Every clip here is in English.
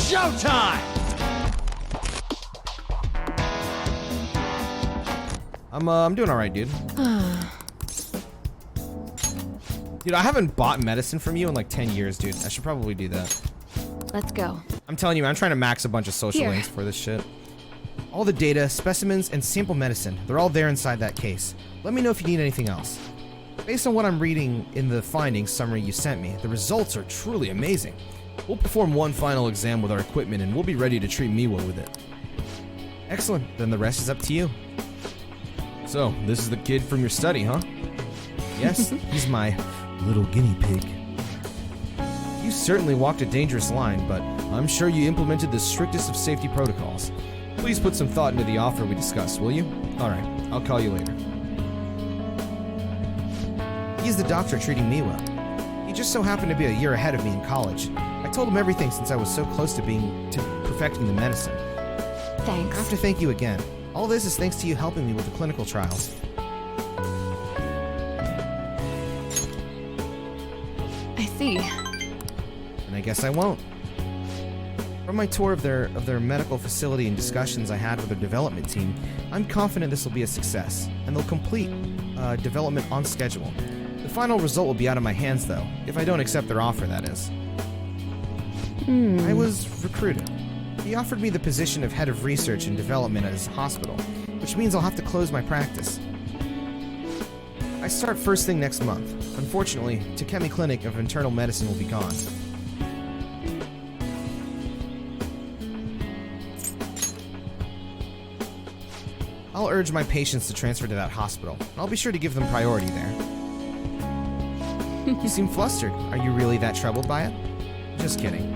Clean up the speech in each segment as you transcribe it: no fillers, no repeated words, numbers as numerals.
Showtime! I'm doing all right, dude. Dude, I haven't bought medicine from you in like 10 years, dude. I should probably do that. Let's go. I'm telling you, I'm trying to max a bunch of social links for this shit. All the data, specimens, and sample medicine, they're all there inside that case. Let me know if you need anything else. Based on what I'm reading in the findings summary you sent me, the results are truly amazing. We'll perform one final exam with our equipment and we'll be ready to treat Miwa with it. Excellent, then the rest is up to you. So, this is the kid from your study, huh? Yes, he's my little guinea pig. You certainly walked a dangerous line, but I'm sure you implemented the strictest of safety protocols. Please put some thought into the offer we discussed, will you? Alright, I'll call you later. He's the doctor treating Miwa. He just so happened to be a year ahead of me in college. I told him everything since I was so close to perfecting the medicine. Thanks. I have to thank you again. All this is thanks to you helping me with the clinical trials. I see. And I guess I won't. From my tour of their medical facility and discussions I had with their development team, I'm confident this will be a success, and they'll complete development on schedule. The final result will be out of my hands, though, if I don't accept their offer, that is. I was recruited. He offered me the position of head of research and development at his hospital, which means I'll have to close my practice. I start first thing next month. Unfortunately, Takemi Clinic of Internal Medicine will be gone. I'll urge my patients to transfer to that hospital, and I'll be sure to give them priority there. You seem flustered. Are you really that troubled by it? Just kidding.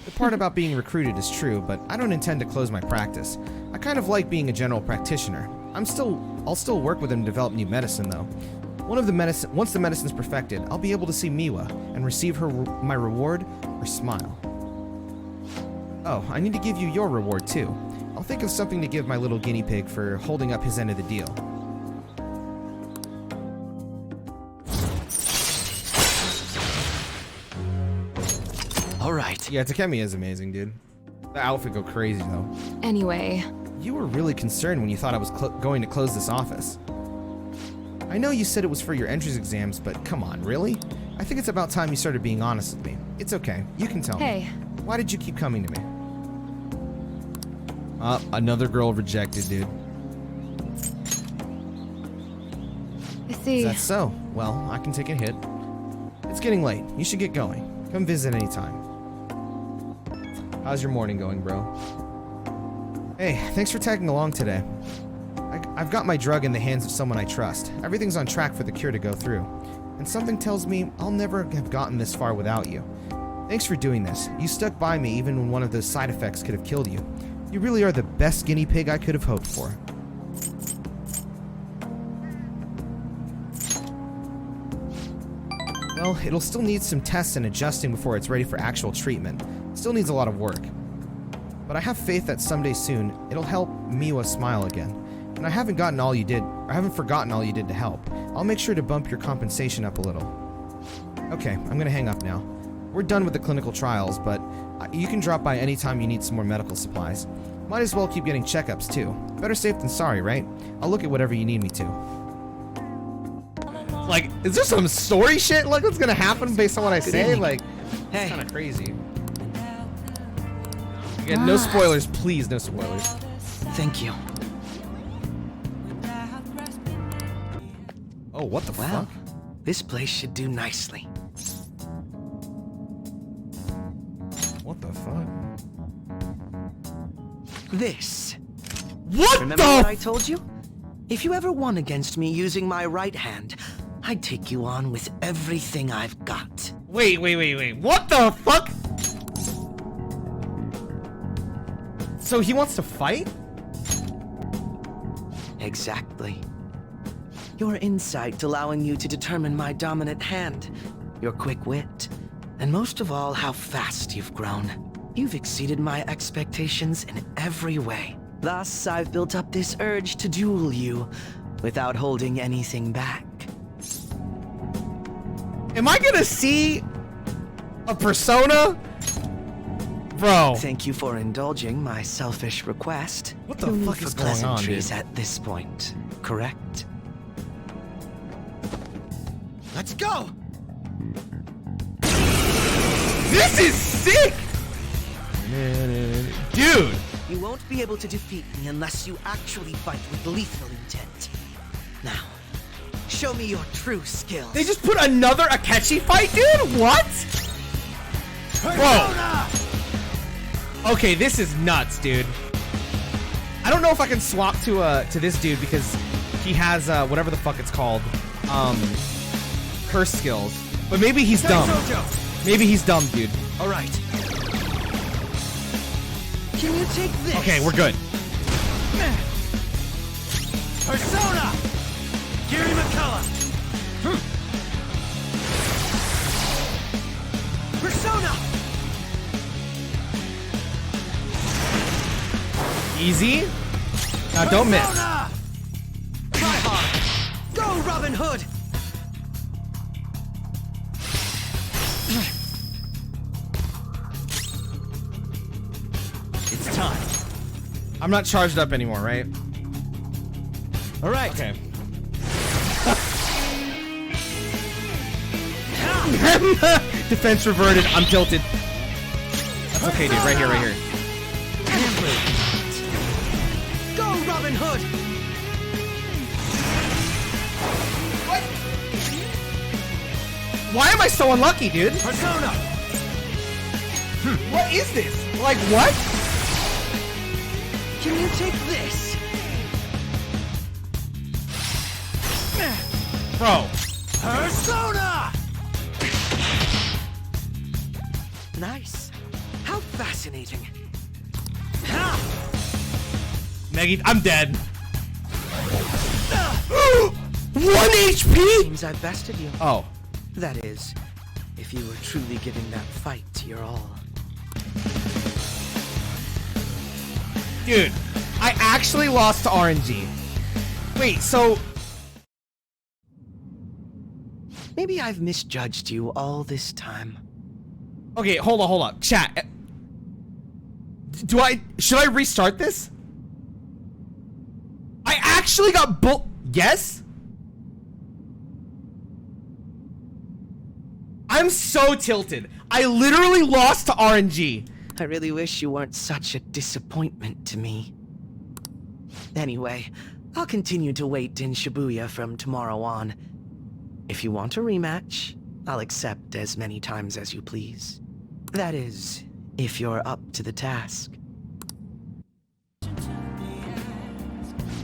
The part about being recruited is true, but I don't intend to close my practice. I kind of like being a general practitioner. I'll still work with them to develop new medicine, though. Once the medicine's perfected, I'll be able to see Miwa and receive my reward or smile. Oh, I need to give you your reward, too. I'll think of something to give my little guinea pig for holding up his end of the deal. Alright. Yeah, Takemi is amazing, dude. The outfit go crazy, though. Anyway. You were really concerned when you thought I was going to close this office. I know you said it was for your entrance exams, but come on, really? I think it's about time you started being honest with me. It's okay. You can tell me. Why did you keep coming to me? Another girl rejected, dude. I see. Is that so? Well, I can take a hit. It's getting late. You should get going. Come visit anytime. How's your morning going, bro? Hey, thanks for tagging along today. I've got my drug in the hands of someone I trust. Everything's on track for the cure to go through. And something tells me I'll never have gotten this far without you. Thanks for doing this. You stuck by me even when one of those side effects could have killed you. You really are the best guinea pig I could have hoped for. Well, it'll still need some tests and adjusting before it's ready for actual treatment. Still needs a lot of work. But I have faith that someday soon, it'll help Miwa smile again. And I haven't forgotten all you did to help. I'll make sure to bump your compensation up a little. Okay, I'm gonna hang up now. We're done with the clinical trials, but you can drop by anytime you need some more medical supplies. Might as well keep getting checkups too. Better safe than sorry, right? I'll look at whatever you need me to. Like, is there some story shit like what's gonna happen based on what I say? Like, it's kind of crazy. Again, no spoilers, please, no spoilers. Thank you. Oh, what the fuck? This place should do nicely. What the fuck? This. What Remember what I told you? If you ever won against me using my right hand, I'd take you on with everything I've got. Wait. What the fuck? So he wants to fight? Exactly. Your insight allowing you to determine my dominant hand, your quick wit, and most of all, how fast you've grown. You've exceeded my expectations in every way. Thus, I've built up this urge to duel you without holding anything back. Am I gonna see a persona Bro. Thank you for indulging my selfish request. What the No need fuck for is going on, pleasantries dude? at this point, correct? Let's go! This is sick! Dude! You won't be able to defeat me unless you actually fight with lethal intent. Now, show me your true skills. They just put another Akechi fight, dude? What? Bro. Okay, this is nuts, dude. I don't know if I can swap to this dude because he has whatever the fuck it's called. Curse skills. But maybe he's dumb. Maybe he's dumb, dude. All right. Can you take this? Okay, we're good. Persona! Gary McCullough! Persona! Easy. Now don't miss. Persona! Try hard. Go, Robin Hood! It's time. I'm not charged up anymore, right? All right. Okay. Defense reverted. I'm tilted. That's okay, dude. Right here, right here. Go, Robin Hood! Why am I so unlucky, dude? Persona! What is this? Like, what? Can you take this? Bro. Persona! Nice. How fascinating. Maggie, I'm dead. 1 HP? Seems I bested you. Oh. That is, if you were truly giving that fight your all. Dude, I actually lost to RNG. Wait, so... Maybe I've misjudged you all this time. Okay, hold on. Chat. Should I restart this? I actually got yes? I'm so tilted. I literally lost to RNG. I really wish you weren't such a disappointment to me. Anyway, I'll continue to wait in Shibuya from tomorrow on. If you want a rematch, I'll accept as many times as you please. That is, if you're up to the task.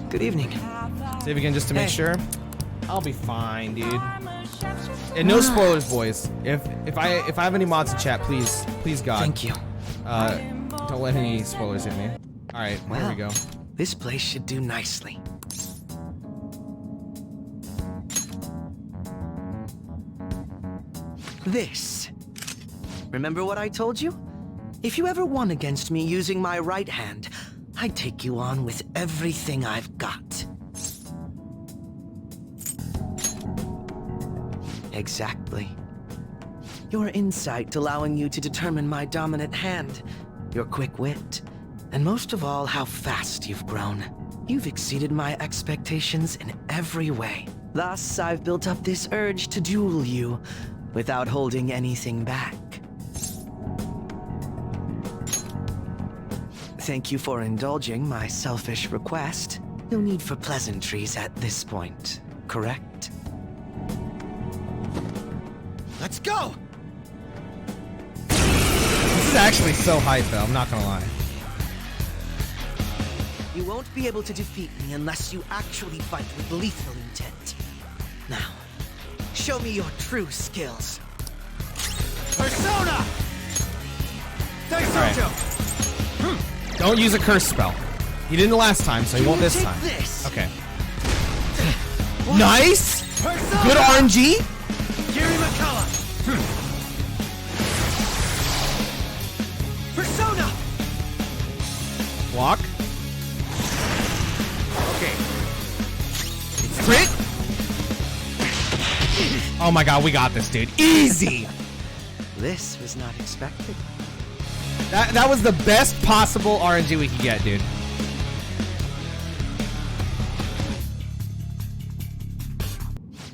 Good evening. Save again just to make Hey. sure. I'll be fine, dude. And no spoilers, boys. If I have any mods in chat, please God. Thank you. Don't let any spoilers hit me. All right, here Well, we go. this place should do nicely. This. Remember what I told you? If you ever won against me using my right hand, I'd take you on with everything I've got. Exactly. Your insight allowing you to determine my dominant hand, your quick wit, and most of all, how fast you've grown. You've exceeded my expectations in every way. Thus, I've built up this urge to duel you without holding anything back. Thank you for indulging my selfish request. No need for pleasantries at this point, correct? Let's go! This is actually so hype, though. I'm not gonna lie. You won't be able to defeat me unless you actually fight with lethal intent. Now, show me your true skills. Persona! Right. Don't use a curse spell. He didn't last time, so he won't this Take time. This. Okay. Nice! Persona! Good RNG! Gary McCullough! Persona! Block. Okay. Crit! Oh my god, we got this, dude. Easy! This was not expected. That was the best possible RNG we could get, dude.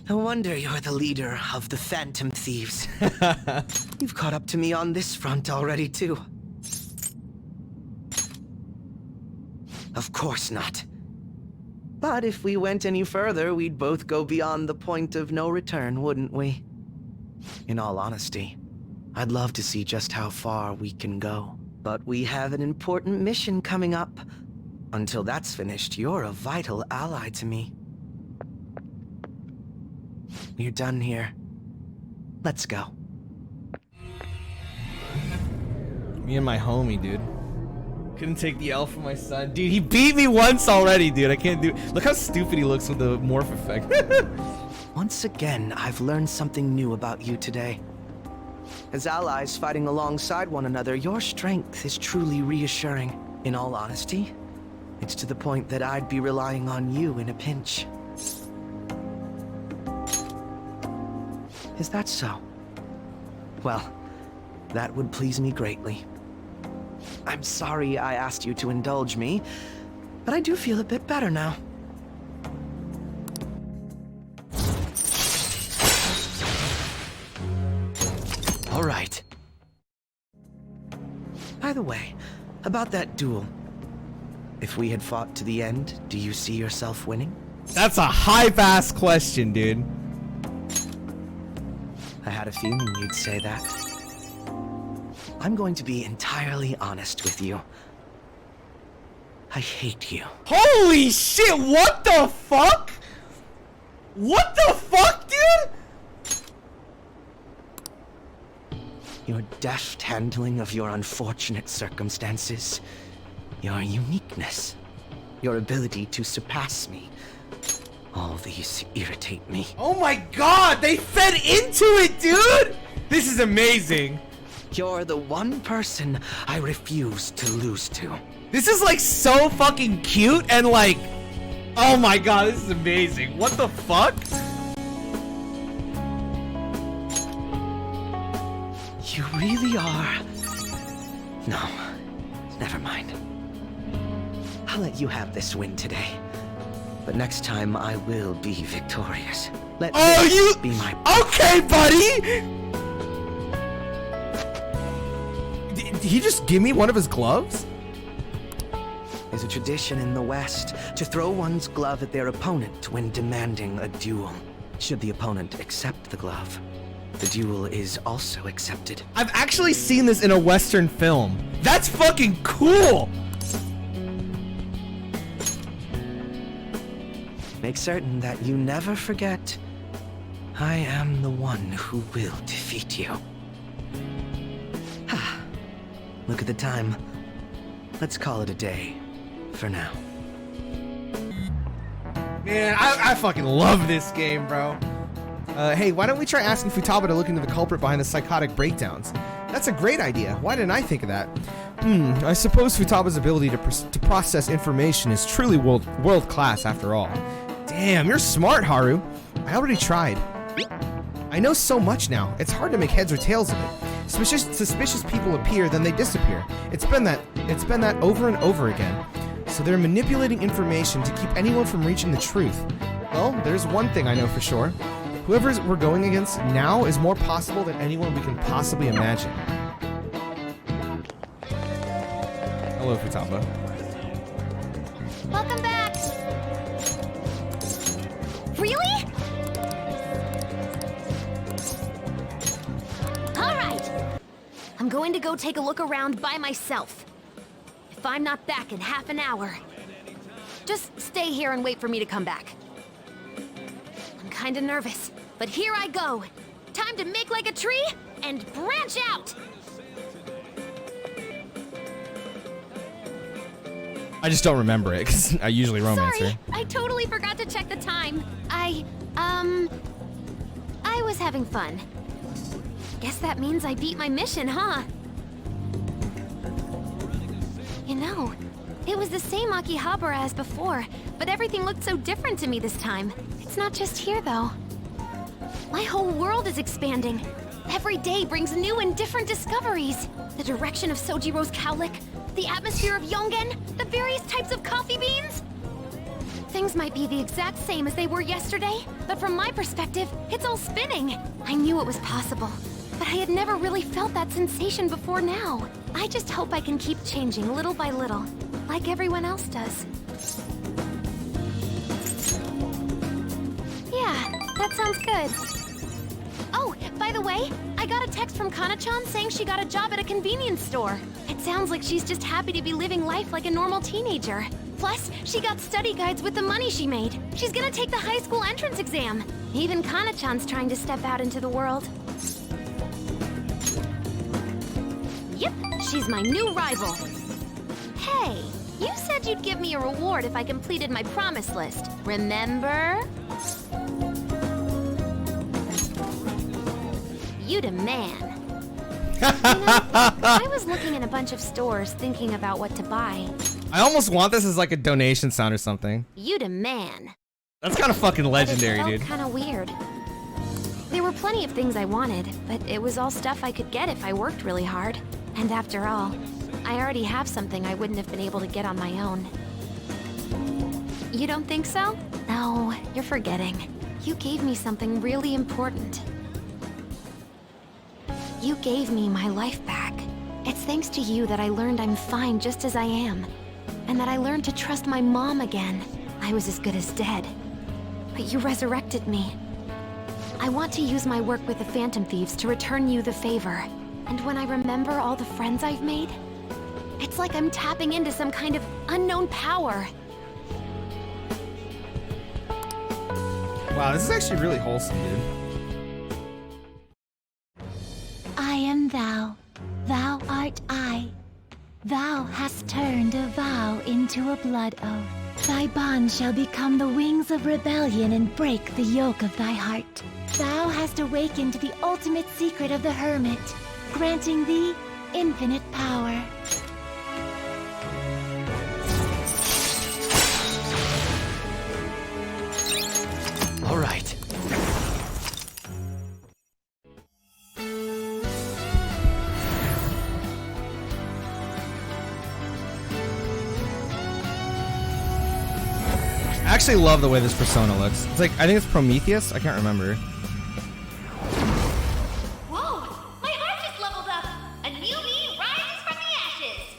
No wonder you're the leader of the Phantom Thieves. You've caught up to me on this front already, too. Of course not. But if we went any further, we'd both go beyond the point of no return, wouldn't we? In all honesty, I'd love to see just how far we can go. But we have an important mission coming up. Until that's finished, you're a vital ally to me. We're done here. Let's go. Me and my homie, dude. Couldn't take the L from my son. Dude, he beat me once already, dude. I can't do... Look how stupid he looks with the morph effect. Once again, I've learned something new about you today. As allies fighting alongside one another, your strength is truly reassuring. In all honesty, it's to the point that I'd be relying on you in a pinch. Is that so? Well, that would please me greatly. I'm sorry I asked you to indulge me, but I do feel a bit better now. All right. By the way, about that duel. If we had fought to the end, do you see yourself winning? That's a high-ass question, dude. I had a feeling you'd say that. I'm going to be entirely honest with you. I hate you. Holy shit, what the fuck? What the fuck, dude? Your deft handling of your unfortunate circumstances, your uniqueness, your ability to surpass me. All these irritate me. Oh my god, they fed into it, dude! This is amazing. You're the one person I refuse to lose to. This is like so fucking cute and like, oh my god, this is amazing. What the fuck? You really are. No, never mind. I'll let you have this win today. But next time I will be victorious. Let this be my... Okay, buddy! Did he just give me one of his gloves? There's a tradition in the West to throw one's glove at their opponent when demanding a duel. Should the opponent accept the glove, the duel is also accepted. I've actually seen this in a Western film. That's fucking cool! Make certain that you never forget, I am the one who will defeat you. Look at the time. Let's call it a day, for now. Man, I fucking love this game, bro. Hey, why don't we try asking Futaba to look into the culprit behind the psychotic breakdowns? That's a great idea. Why didn't I think of that? I suppose Futaba's ability to process information is truly world class after all. Damn, you're smart, Haru. I already tried. I know so much now. It's hard to make heads or tails of it. Suspicious people appear, then they disappear. It's been that over and over again. So they're manipulating information to keep anyone from reaching the truth. Well, there's one thing I know for sure. Whoever we're going against now is more possible than anyone we can possibly imagine. Hello, Futaba. Welcome back! Really? Alright! I'm going to go take a look around by myself. If I'm not back in half an hour, just stay here and wait for me to come back. I'm kinda nervous, but here I go. Time to make like a tree and branch out! I just don't remember it, because I usually romance her. Sorry, I totally forgot to check the time. I was having fun. Guess that means I beat my mission, huh? You know, it was the same Akihabara as before, but everything looked so different to me this time. It's not just here, though. My whole world is expanding. Every day brings new and different discoveries. The direction of Sojiro's cowlick, the atmosphere of Yongen, the various types of coffee beans. Things might be the exact same as they were yesterday, but from my perspective, it's all spinning. I knew it was possible, but I had never really felt that sensation before now. I just hope I can keep changing little by little, like everyone else does. Yeah, that sounds good. Oh, by the way, I got a text from Kana-chan saying she got a job at a convenience store. It sounds like she's just happy to be living life like a normal teenager. Plus, she got study guides with the money she made. She's gonna take the high school entrance exam. Even Kana-chan's trying to step out into the world. Yep, she's my new rival. Hey, you said you'd give me a reward if I completed my promise list. Remember? You the man. You know, I was looking in a bunch of stores thinking about what to buy. I almost want this as like a donation sound or something. You the man. That's kind of fucking legendary, But it dude. felt kind of weird. There were plenty of things I wanted, but it was all stuff I could get if I worked really hard. And after all, I already have something I wouldn't have been able to get on my own. You don't think so? No, you're forgetting. You gave me something really important. You gave me my life back. It's thanks to you that I learned I'm fine just as I am. And that I learned to trust my mom again. I was as good as dead. But you resurrected me. I want to use my work with the Phantom Thieves to return you the favor. And when I remember all the friends I've made, it's like I'm tapping into some kind of unknown power. Wow, this is actually really wholesome, dude. I am thou, thou art I. Thou hast turned a vow into a blood oath. Thy bond shall become the wings of rebellion and break the yoke of thy heart. Thou hast awakened the ultimate secret of the hermit, granting thee infinite power. All right. I actually love the way this persona looks. It's like, I think it's Prometheus? I can't remember. Whoa! My heart just leveled up! A new me rises from the ashes!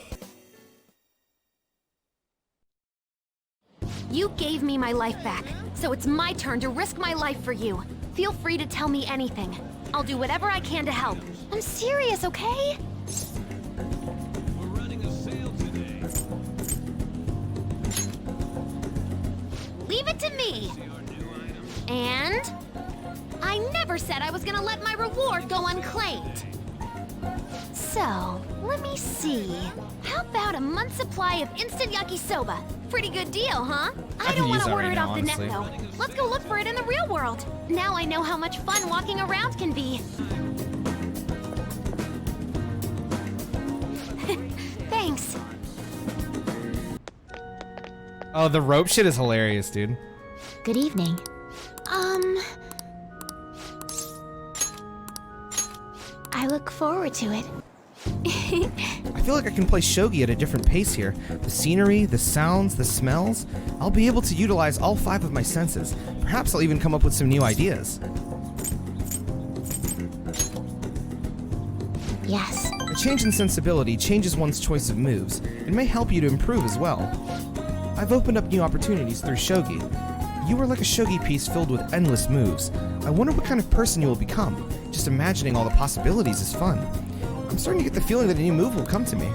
You gave me my life back, so it's my turn to risk my life for you. Feel free to tell me anything. I'll do whatever I can to help. I'm serious, okay? Leave it to me. And I never said I was gonna let my reward go unclaimed. So, let me see. How about a month's supply of instant yakisoba? Pretty good deal, huh? I don't could use want to that order right it now, off the net, honestly. though. Let's go look for it in the real world. Now I know how much fun walking around can be. Thanks. Oh, the rope shit is hilarious, dude. Good evening. I look forward to it. I feel like I can play shogi at a different pace here. The scenery, the sounds, the smells. I'll be able to utilize all 5 of my senses. Perhaps I'll even come up with some new ideas. Yes. A change in sensibility changes one's choice of moves. It may help you to improve as well. I've opened up new opportunities through shogi. You are like a shogi piece filled with endless moves. I wonder what kind of person you will become. Just imagining all the possibilities is fun. I'm starting to get the feeling that a new move will come to me.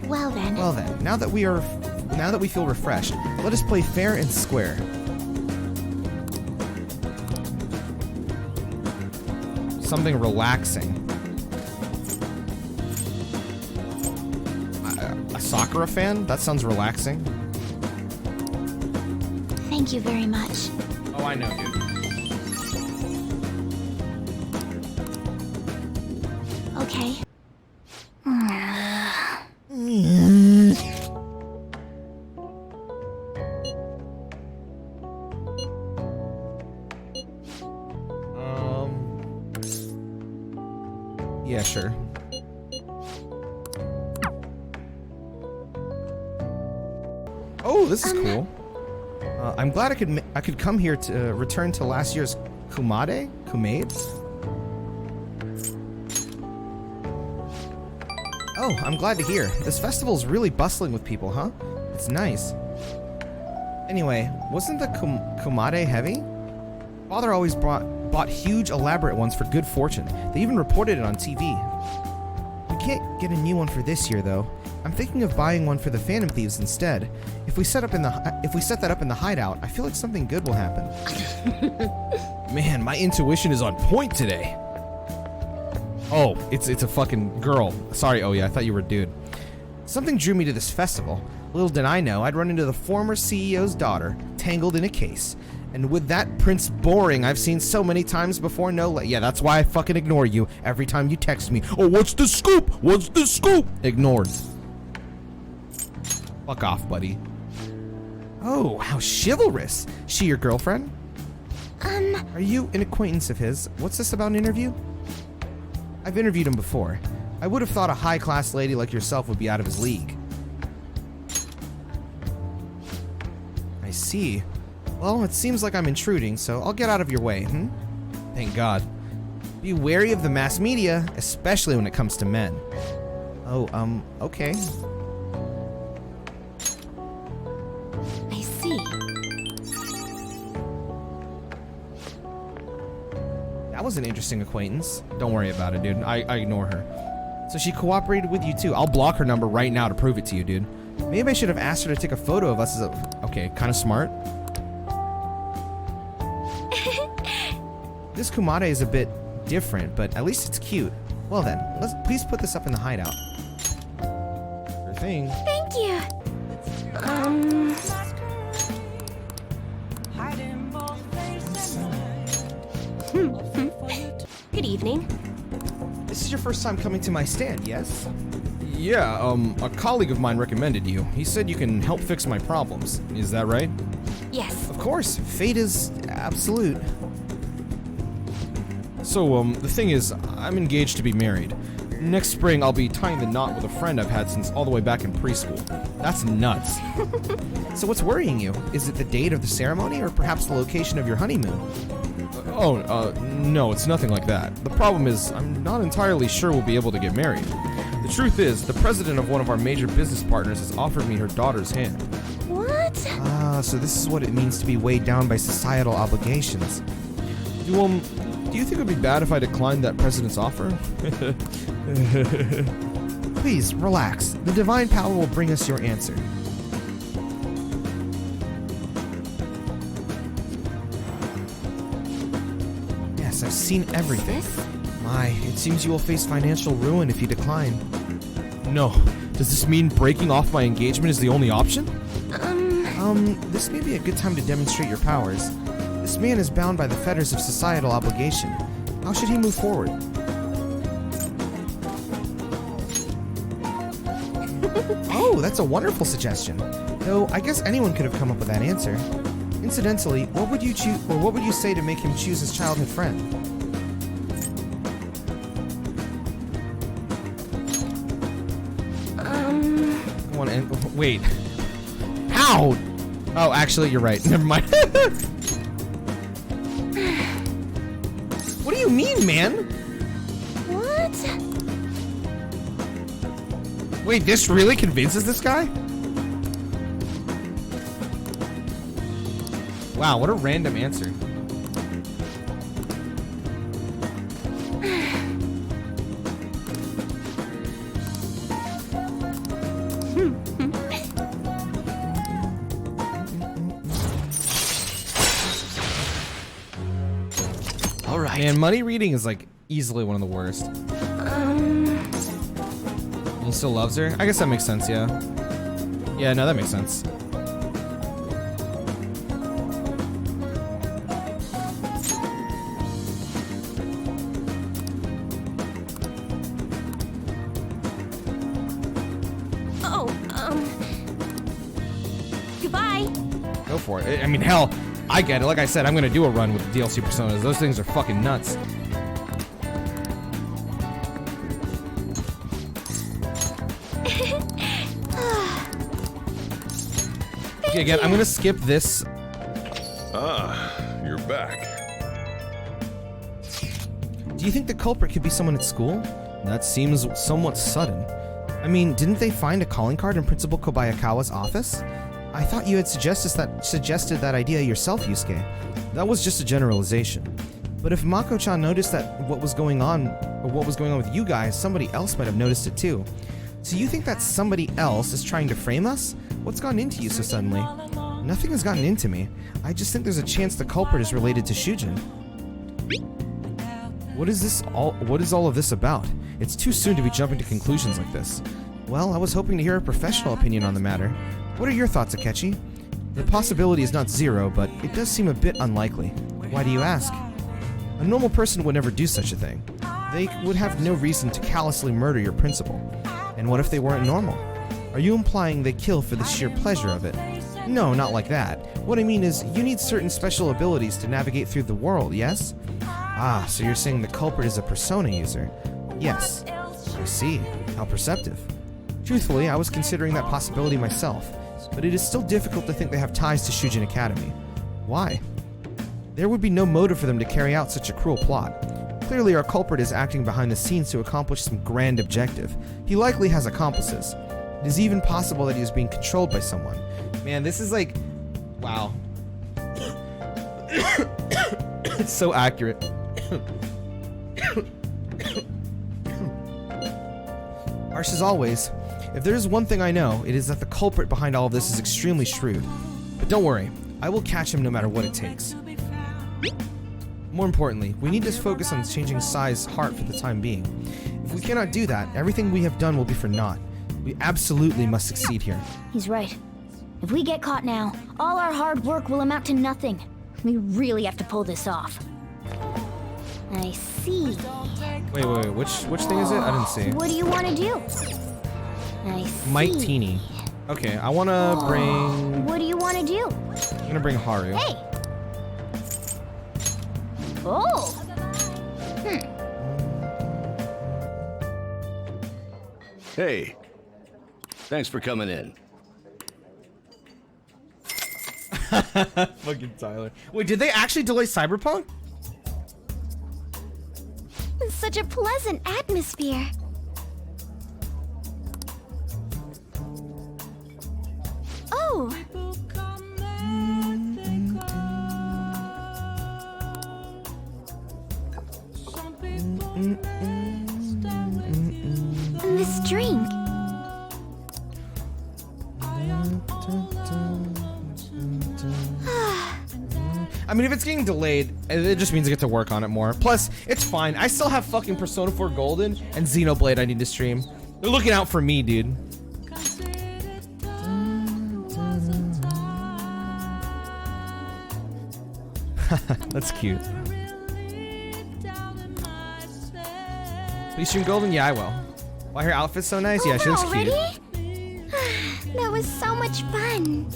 Well then. Well then, now that we feel refreshed, let us play fair and square. Something relaxing. A Sakura fan? That sounds relaxing. Thank you very much. Oh, I know, dude. Okay. Yeah, sure. Oh, this is cool. I'm glad I could come here to return to last year's Kumade? Oh, I'm glad to hear. This festival is really bustling with people, huh? It's nice. Anyway, wasn't the Kumade heavy? Father always bought huge, elaborate ones for good fortune. They even reported it on TV. We can't get a new one for this year, though. I'm thinking of buying one for the Phantom Thieves instead. If we set that up in the hideout, I feel like something good will happen. Man, my intuition is on point today. Oh, it's a fucking girl. Sorry, oh yeah, I thought you were a dude. Something drew me to this festival. Little did I know I'd run into the former CEO's daughter, tangled in a case. And with that Prince Boring I've seen so many times before, yeah, that's why I fucking ignore you every time you text me. Oh, what's the scoop? What's the scoop? Ignored. Fuck off, buddy. Oh, how chivalrous. She your girlfriend? Are you an acquaintance of his? What's this about an interview? I've interviewed him before. I would have thought a high-class lady like yourself would be out of his league. I see. Well, it seems like I'm intruding, so I'll get out of your way, Thank God. Be wary of the mass media, especially when it comes to men. Oh, okay. I see. That was an interesting acquaintance. Don't worry about it, dude. I ignore her. So she cooperated with you too. I'll block her number right now to prove it to you, dude. Maybe I should have asked her to take a photo of us as a... Okay, kind of smart. This Kumade is a bit different, but at least it's cute. Well then, please put this up in the hideout. Sure thing. Thank you. Good evening. This is your first time coming to my stand, yes? Yeah, a colleague of mine recommended you. He said you can help fix my problems. Is that right? Yes. Of course, fate is absolute. So, the thing is, I'm engaged to be married. Next spring, I'll be tying the knot with a friend I've had since all the way back in preschool. That's nuts. So what's worrying you? Is it the date of the ceremony, or perhaps the location of your honeymoon? No, it's nothing like that. The problem is, I'm not entirely sure we'll be able to get married. The truth is, the president of one of our major business partners has offered me her daughter's hand. What? So this is what it means to be weighed down by societal obligations. Do you think it would be bad if I declined that president's offer? Please, relax. The divine power will bring us your answer. Yes, I've seen everything. My, it seems you will face financial ruin if you decline. No. Does this mean breaking off my engagement is the only option? This may be a good time to demonstrate your powers. This man is bound by the fetters of societal obligation. How should he move forward? Oh, that's a wonderful suggestion. Though I guess anyone could have come up with that answer. Incidentally, what would you choose, or what would you say to make him choose his childhood friend? Come on, and wait. How? Oh, actually, you're right. Never mind. What do you mean, man? What? Wait, this really convinces this guy? Wow, what a random answer. All right. Man, money reading is like easily one of the worst. He still loves her? I guess that makes sense, yeah. Yeah, no, that makes sense. Goodbye. Go for it. I mean, hell, I get it. Like I said, I'm gonna do a run with the DLC personas. Those things are fucking nuts. Okay, again, I'm gonna skip this. Ah, you're back. Do you think the culprit could be someone at school? That seems somewhat sudden. I mean, didn't they find a calling card in Principal Kobayakawa's office? I thought you had suggested that idea yourself, Yusuke. That was just a generalization. But if Mako-chan noticed that what was going on with you guys, somebody else might have noticed it too. So you think that somebody else is trying to frame us? What's gotten into you so suddenly? Nothing has gotten into me. I just think there's a chance the culprit is related to Shujin. What is all of this about? It's too soon to be jumping to conclusions like this. Well, I was hoping to hear a professional opinion on the matter. What are your thoughts, Akechi? The possibility is not zero, but it does seem a bit unlikely. Why do you ask? A normal person would never do such a thing. They would have no reason to callously murder your principal. And what if they weren't normal? Are you implying they kill for the sheer pleasure of it? No, not like that. What I mean is, you need certain special abilities to navigate through the world, yes? Ah, so you're saying the culprit is a persona user? Yes. I see. How perceptive. Truthfully, I was considering that possibility myself, but it is still difficult to think they have ties to Shujin Academy. Why? There would be no motive for them to carry out such a cruel plot. Clearly, our culprit is acting behind the scenes to accomplish some grand objective. He likely has accomplices. It is even possible that he is being controlled by someone. Man, this is like... wow. It's so accurate. Harsh as always. If there is one thing I know, it is that the culprit behind all of this is extremely shrewd. But don't worry, I will catch him no matter what it takes. More importantly, we need to focus on changing Sai's heart for the time being. If we cannot do that, everything we have done will be for naught. We absolutely must succeed here. He's right. If we get caught now, all our hard work will amount to nothing. We really have to pull this off. I see. Wait, which thing is it? I didn't see. What do you want to do? I see. Mike Teeny. Okay, I want to bring... What do you want to do? I'm going to bring Haru. Hey! Oh! Hey. Thanks for coming in. Fucking Tyler. Wait, did they actually delay Cyberpunk? It's such a pleasant atmosphere. Oh! This drink. I mean, if it's getting delayed, it just means I get to work on it more. Plus, it's fine. I still have fucking Persona 4 Golden and Xenoblade I need to stream. They're looking out for me, dude. That's cute. Please stream Golden? Yeah, I will. Why her outfit's so nice? Yeah, she looks cute. That was so much fun.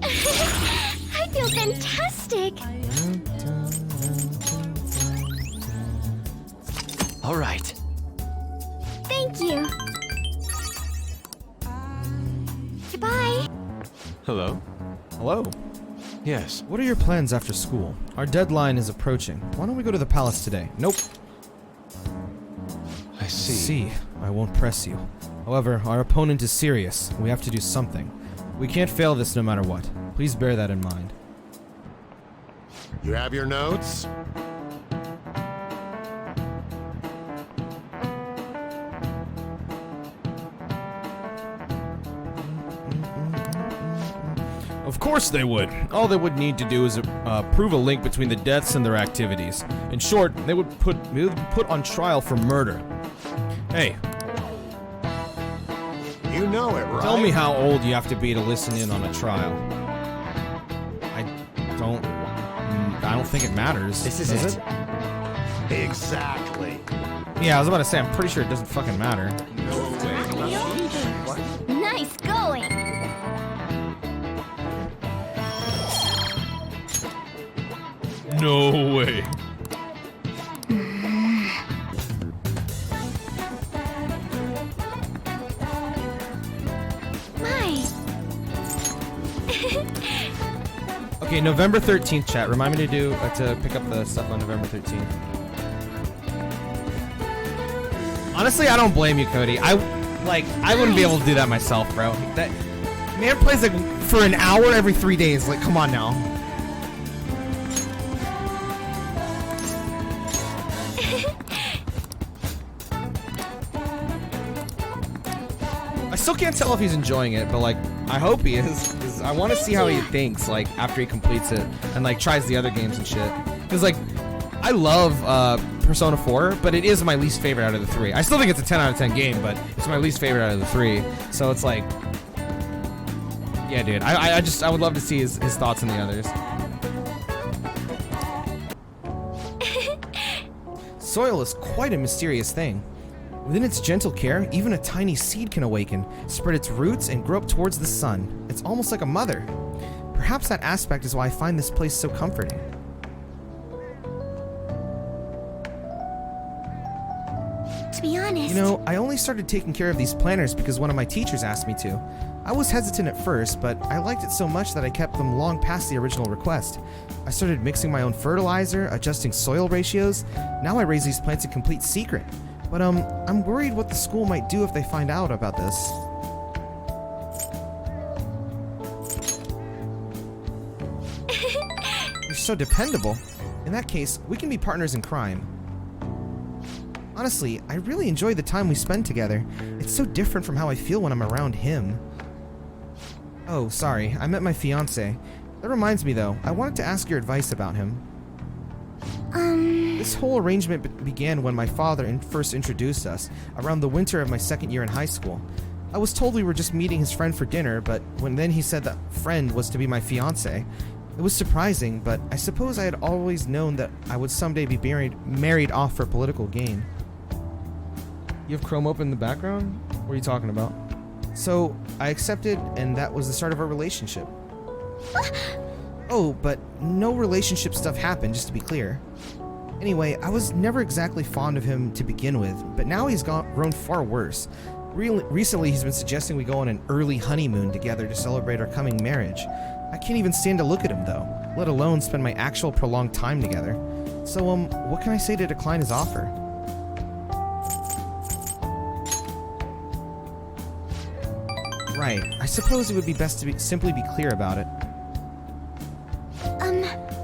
I feel fantastic. All right. Thank you. Goodbye. Hello? Hello. Yes. What are your plans after school? Our deadline is approaching. Why don't we go to the palace today? Nope. I see. I won't press you. However, our opponent is serious. We have to do something. We can't fail this no matter what. Please bear that in mind. You have your notes? Of course they would. All they would need to do is prove a link between the deaths and their activities. In short, they would be put on trial for murder. Hey, You know it, right? tell me how old you have to be to listen in on a trial. I don't think it matters. This is does it. Exactly. Yeah, I was about to say, I'm pretty sure it doesn't fucking matter. Nice going. No way. My. Okay, November 13th, chat. Remind me to pick up the stuff on November 13th. Honestly, I don't blame you, Cody. I wouldn't be able to do that myself, bro. That man plays like for an hour every 3 days. Like, come on now. I still can't tell if he's enjoying it, but like, I hope he is. 'Cause I want to see how he thinks, like, after he completes it and like tries the other games and shit. Because like, I love Persona 4, but it is my least favorite out of the 3. I still think it's a 10 out of 10 game, but it's my least favorite out of the 3. So it's like, yeah, dude. I would love to see his thoughts on the others. Soil is quite a mysterious thing. Within its gentle care, even a tiny seed can awaken, spread its roots, and grow up towards the sun. It's almost like a mother. Perhaps that aspect is why I find this place so comforting. To be honest... You know, I only started taking care of these planters because one of my teachers asked me to. I was hesitant at first, but I liked it so much that I kept them long past the original request. I started mixing my own fertilizer, adjusting soil ratios. Now I raise these plants in complete secret. But I'm worried what the school might do if they find out about this. You're so dependable. In that case, we can be partners in crime. Honestly, I really enjoy the time we spend together. It's so different from how I feel when I'm around him. Oh, sorry, I met my fiancé. That reminds me though, I wanted to ask your advice about him. This whole arrangement began when my father first introduced us, around the winter of my second year in high school. I was told we were just meeting his friend for dinner, but when then he said that friend was to be my fiancé, it was surprising, but I suppose I had always known that I would someday be married off for political gain. You have Chrome open in the background? What are you talking about? So, I accepted, and that was the start of our relationship. Oh, but no relationship stuff happened, just to be clear. Anyway, I was never exactly fond of him to begin with, but now he's grown far worse. Recently, he's been suggesting we go on an early honeymoon together to celebrate our coming marriage. I can't even stand to look at him, though, let alone spend my actual prolonged time together. So, what can I say to decline his offer? Right, I suppose it would be best to simply be clear about it.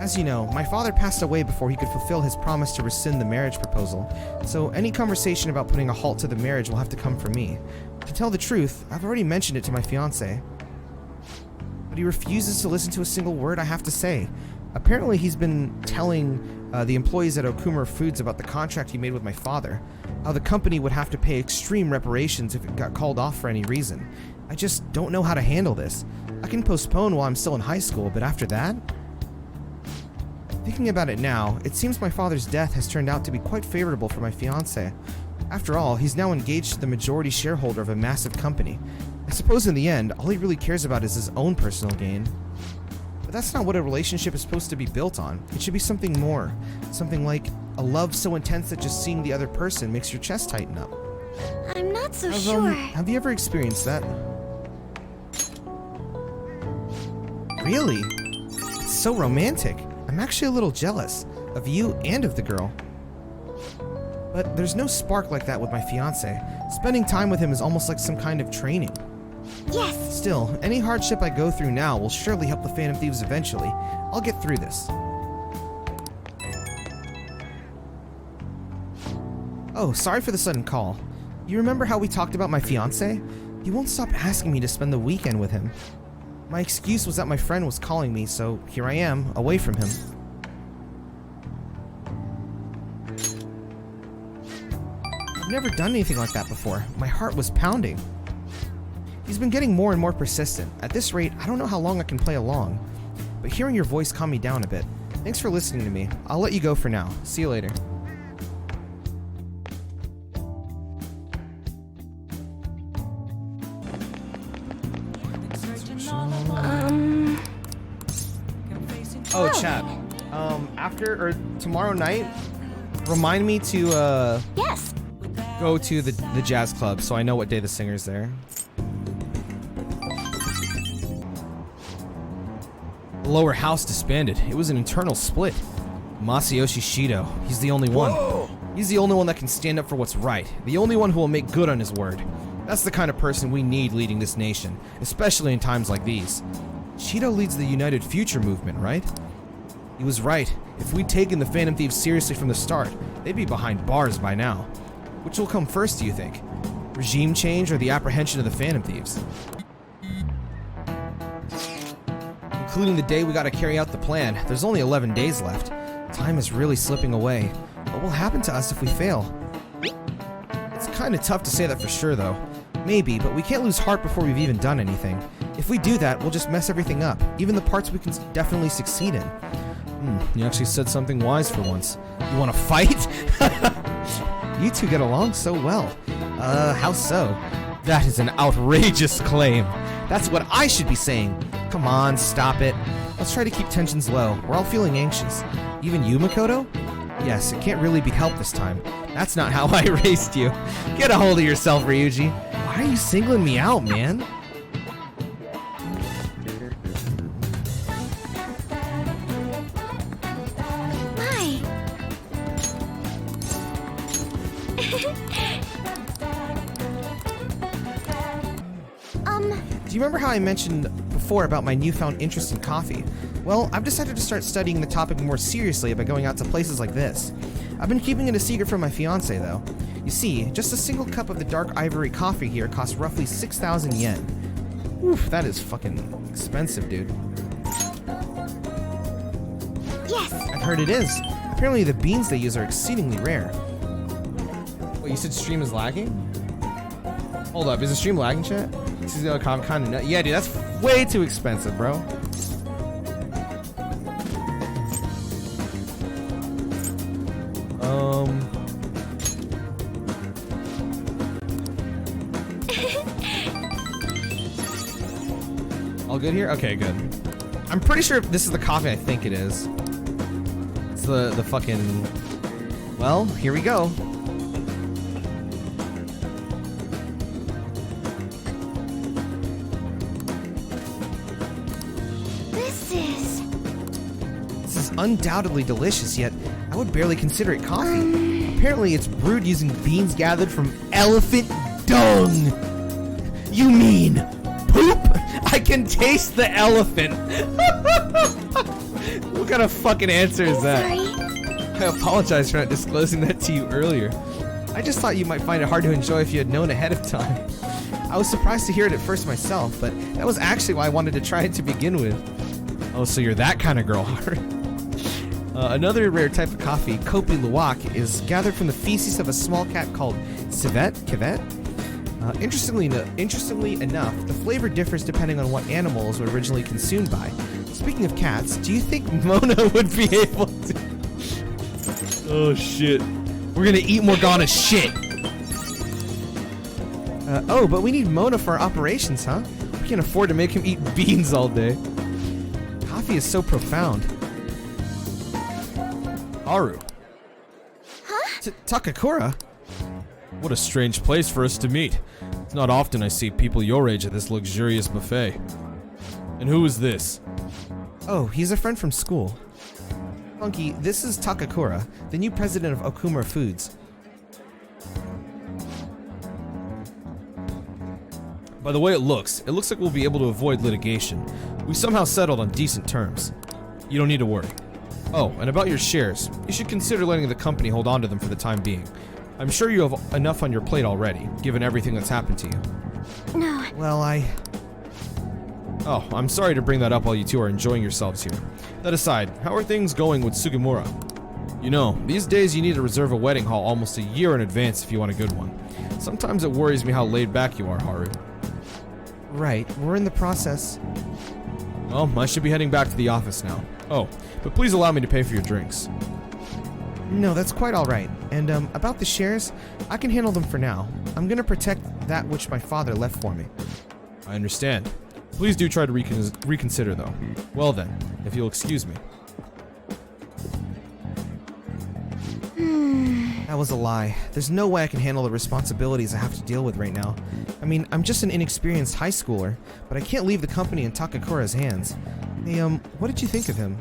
As you know, my father passed away before he could fulfill his promise to rescind the marriage proposal, so any conversation about putting a halt to the marriage will have to come from me. To tell the truth, I've already mentioned it to my fiancé. But he refuses to listen to a single word I have to say. Apparently he's been telling the employees at Okumura Foods about the contract he made with my father, how the company would have to pay extreme reparations if it got called off for any reason. I just don't know how to handle this. I can postpone while I'm still in high school, but after that? Thinking about it now, it seems my father's death has turned out to be quite favorable for my fiancé. After all, he's now engaged to the majority shareholder of a massive company. I suppose in the end, all he really cares about is his own personal gain. But that's not what a relationship is supposed to be built on. It should be something more. Something like a love so intense that just seeing the other person makes your chest tighten up. I'm not so sure. Have you ever experienced that? Really? It's so romantic. I'm actually a little jealous of you and of the girl. But there's no spark like that with my fiancé. Spending time with him is almost like some kind of training. Yes. Still, any hardship I go through now will surely help the Phantom Thieves eventually. I'll get through this. Oh, sorry for the sudden call. You remember how we talked about my fiancé? He won't stop asking me to spend the weekend with him. My excuse was that my friend was calling me, so here I am, away from him. I've never done anything like that before. My heart was pounding. He's been getting more and more persistent. At this rate, I don't know how long I can play along. But hearing your voice calmed me down a bit. Thanks for listening to me. I'll let you go for now. See you later. Oh, chat. After or tomorrow night, remind me to Yes. go to the jazz club so I know what day the singer's there. The lower house disbanded. It was an internal split. Masayoshi Shido, he's the only one. Whoa! He's the only one that can stand up for what's right. The only one who will make good on his word. That's the kind of person we need leading this nation, especially in times like these. Shido leads the United Future movement, right? He was right. If we'd taken the Phantom Thieves seriously from the start, they'd be behind bars by now. Which will come first, do you think? Regime change or the apprehension of the Phantom Thieves? Including the day we gotta carry out the plan, there's only 11 days left. Time is really slipping away. What will happen to us if we fail? It's kinda tough to say that for sure though. Maybe, but we can't lose heart before we've even done anything. If we do that, we'll just mess everything up, even the parts we can definitely succeed in. You actually said something wise for once. You wanna fight? You two get along so well. How so? That is an outrageous claim. That's what I should be saying. Come on, stop it. Let's try to keep tensions low. We're all feeling anxious. Even you, Makoto? Yes, it can't really be helped this time. That's not how I raised you. Get a hold of yourself, Ryuji. Why are you singling me out, man? Why? Do you remember how I mentioned before about my newfound interest in coffee? Well, I've decided to start studying the topic more seriously by going out to places like this. I've been keeping it a secret from my fiance, though. You see, just a single cup of the dark ivory coffee here costs roughly 6,000 yen. Oof, that is fucking expensive, dude. Yes. I've heard it is. Apparently the beans they use are exceedingly rare. Wait, you said stream is lagging? Hold up, is the stream lagging, chat? This is kind of yeah, dude, that's way too expensive, bro. All good here? Okay, good. I'm pretty sure this is the coffee I think it is. It's the fucking... Well, here we go. This is undoubtedly delicious, yet I would barely consider it coffee. Apparently it's brewed using beans gathered from elephant dung. You mean poop? I can taste the elephant. What kind of fucking answer is that? I apologize for not disclosing that to you earlier. I just thought you might find it hard to enjoy if you had known ahead of time. I was surprised to hear it at first myself, but that was actually why I wanted to try it to begin with. Oh, so you're that kind of girl, another rare type of coffee, Kopi Luwak, is gathered from the feces of a small cat called civet. Interestingly enough, the flavor differs depending on what animals were originally consumed by. Speaking of cats, do you think Mona would be able to... Oh shit. We're gonna eat Morgana's shit! Oh, but we need Mona for our operations, huh? We can't afford to make him eat beans all day. Coffee is so profound. Haru. Huh? Takakura? What a strange place for us to meet. It's not often I see people your age at this luxurious buffet. And who is this? Oh, he's a friend from school. Funky, this is Takakura, the new president of Okumura Foods. By the way it looks like we'll be able to avoid litigation. We somehow settled on decent terms. You don't need to worry. Oh, and about your shares, you should consider letting the company hold on to them for the time being. I'm sure you have enough on your plate already, given everything that's happened to you. No. Well, Oh, I'm sorry to bring that up while you two are enjoying yourselves here. That aside, how are things going with Sugimura? You know, these days you need to reserve a wedding hall almost a year in advance if you want a good one. Sometimes it worries me how laid back you are, Haru. Right, we're in the process. Well, I should be heading back to the office now. Oh, but please allow me to pay for your drinks. No, that's quite alright. And, about the shares, I can handle them for now. I'm gonna protect that which my father left for me. I understand. Please do try to reconsider, though. Well then, if you'll excuse me. That was a lie. There's no way I can handle the responsibilities I have to deal with right now. I mean, I'm just an inexperienced high schooler, but I can't leave the company in Takakura's hands. Hey, what did you think of him?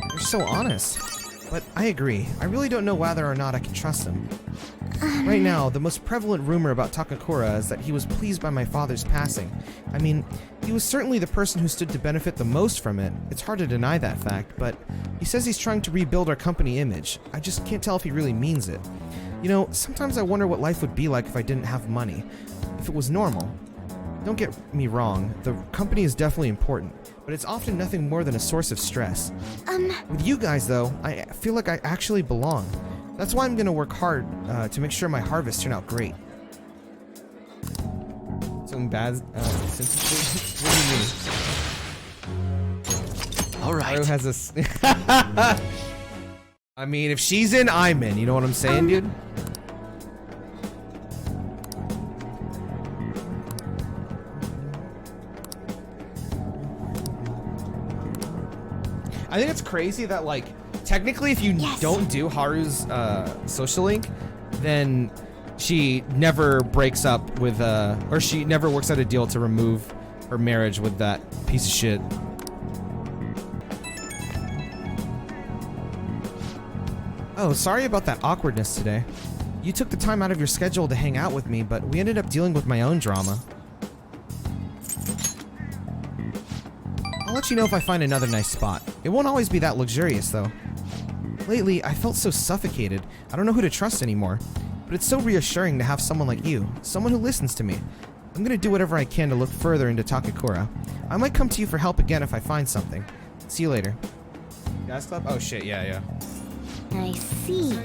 You're so honest. But I agree. I really don't know whether or not I can trust him. Right now, the most prevalent rumor about Takakura is that he was pleased by my father's passing. I mean, he was certainly the person who stood to benefit the most from it. It's hard to deny that fact, but he says he's trying to rebuild our company image. I just can't tell if he really means it. You know, sometimes I wonder what life would be like if I didn't have money. If it was normal. Don't get me wrong, the company is definitely important, but it's often nothing more than a source of stress. With you guys, though, I feel like I actually belong. That's why I'm gonna work hard to make sure my harvests turn out great. Something bad? What do you mean? All right. Haru has this. I mean, if she's in, I'm in. You know what I'm saying, dude? I think it's crazy that, like, technically if you don't do Haru's social link, then she never breaks up with, or she never works out a deal to remove her marriage with that piece of shit. Oh, sorry about that awkwardness today. You took the time out of your schedule to hang out with me, but we ended up dealing with my own drama. I'll let you know if I find another nice spot. It won't always be that luxurious, though. Lately, I felt so suffocated. I don't know who to trust anymore. But it's so reassuring to have someone like you, someone who listens to me. I'm gonna do whatever I can to look further into Takakura. I might come to you for help again if I find something. See you later. Gas Club? Oh shit, yeah. I see.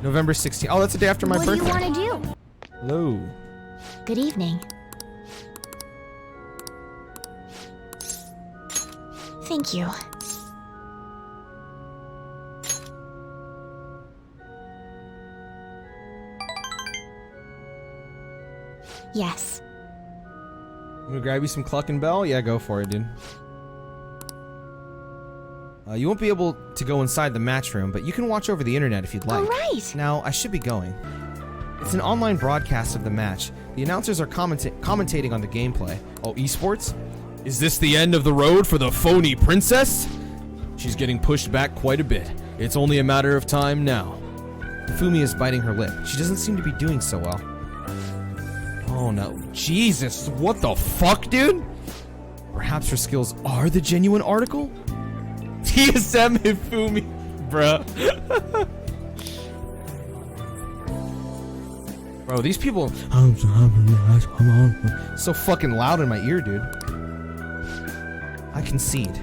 November 16th. Oh, that's the day after my birthday. What do you want to do? Hello. Good evening. Thank you. Yes. I'm gonna grab you some Cluck and Bell? Yeah, go for it, dude. You won't be able to go inside the match room, but you can watch over the internet if you'd like. All right. Now, I should be going. It's an online broadcast of the match. The announcers are commentating on the gameplay. Oh, esports? Is this the end of the road for the phony princess? She's getting pushed back quite a bit. It's only a matter of time now. Fumi is biting her lip. She doesn't seem to be doing so well. Oh no. Jesus, what the fuck, dude? Perhaps her skills are the genuine article? TSM Hifumi, bruh. Bro, these people so fucking loud in my ear, dude. I concede.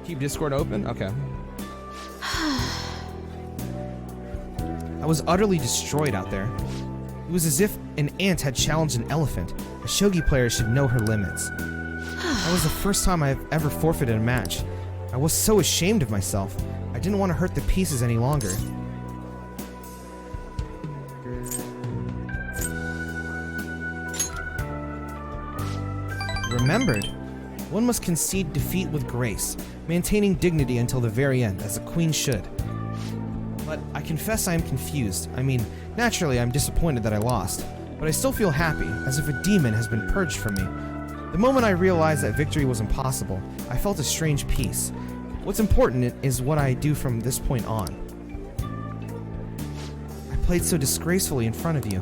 Keep Discord open? Okay. I was utterly destroyed out there. It was as if an ant had challenged an elephant. A shogi player should know her limits. That was the first time I've ever forfeited a match. I was so ashamed of myself. I didn't want to hurt the pieces any longer. Remembered. One must concede defeat with grace, maintaining dignity until the very end, as a queen should. But I confess I am confused. I mean, naturally I'm disappointed that I lost, but I still feel happy, as if a demon has been purged from me. The moment I realized that victory was impossible, I felt a strange peace. What's important is what I do from this point on. I played so disgracefully in front of you.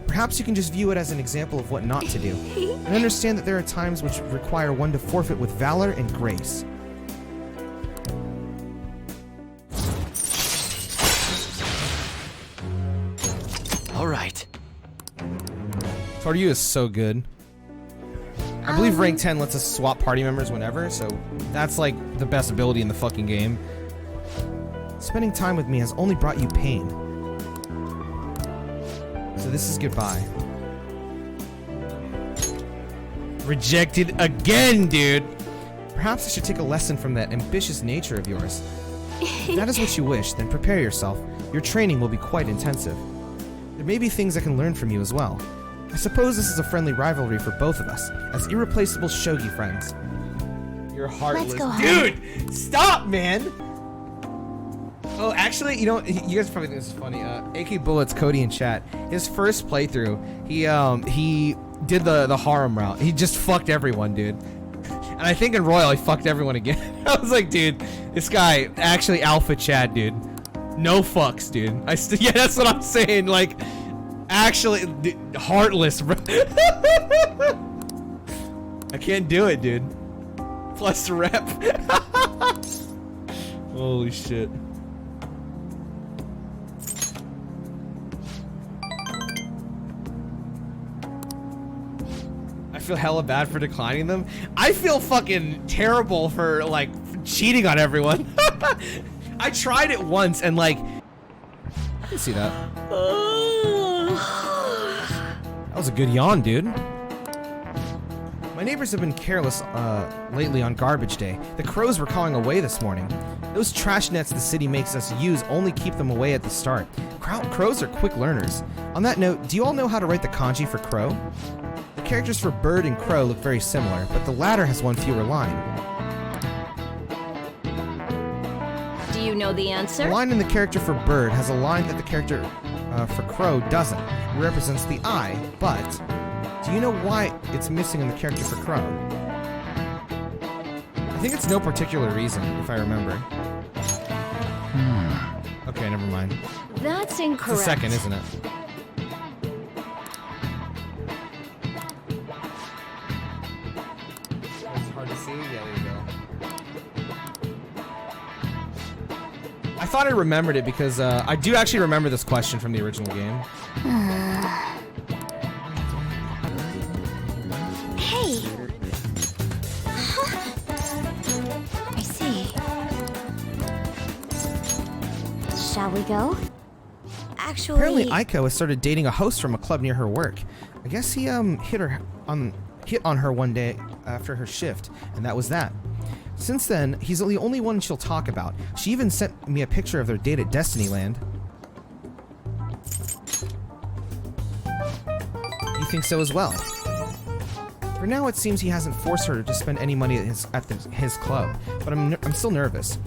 Perhaps you can just view it as an example of what not to do, and understand that there are times which require one to forfeit with valor and grace. All right. Toryu is so good. I believe rank 10 lets us swap party members whenever, so that's like the best ability in the fucking game. Spending time with me has only brought you pain. So this is goodbye. Rejected again, dude! Perhaps I should take a lesson from that ambitious nature of yours. If that is what you wish, then prepare yourself. Your training will be quite intensive. There may be things I can learn from you as well. I suppose this is a friendly rivalry for both of us, as irreplaceable shogi friends. You're heartless. Let's go home. Dude! Stop, man! Oh, Actually, you know, you guys probably think this is funny. AK Bullets, Cody in chat, his first playthrough, he did the harem route. He just fucked everyone, dude. And I think in Royal, he fucked everyone again. I was like, dude, this guy actually alpha Chad, dude. No fucks, dude. Yeah, that's what I'm saying. Like, actually, heartless, bro. I can't do it, dude. Plus rep. Holy shit. I feel hella bad for declining them. I feel fucking terrible for, like, cheating on everyone. I tried it once and, like... I can see that. That was a good yawn, dude. My neighbors have been careless lately on garbage day. The crows were cawing away this morning. Those trash nets the city makes us use only keep them away at the start. Crows are quick learners. On that note, do you all know how to write the kanji for crow? The characters for bird and crow look very similar, but the latter has one fewer line. Do you know the answer? The line in the character for bird has a line that the character for crow doesn't. It represents the I, but do you know why it's missing in the character for crow? I think it's no particular reason, if I remember. Okay, never mind. That's incorrect. It's the second, isn't it? It's hard to see. Yeah, there you go. I thought I remembered it because I do actually remember this question from the original game. Hey! I see. Shall we go? Actually... Apparently, Aiko has started dating a host from a club near her work. I guess he hit on her one day after her shift, and that was that. Since then, he's the only one she'll talk about. She even sent me a picture of their date at Destinyland. You think so as well? For now, it seems he hasn't forced her to spend any money at his club, but I'm still nervous.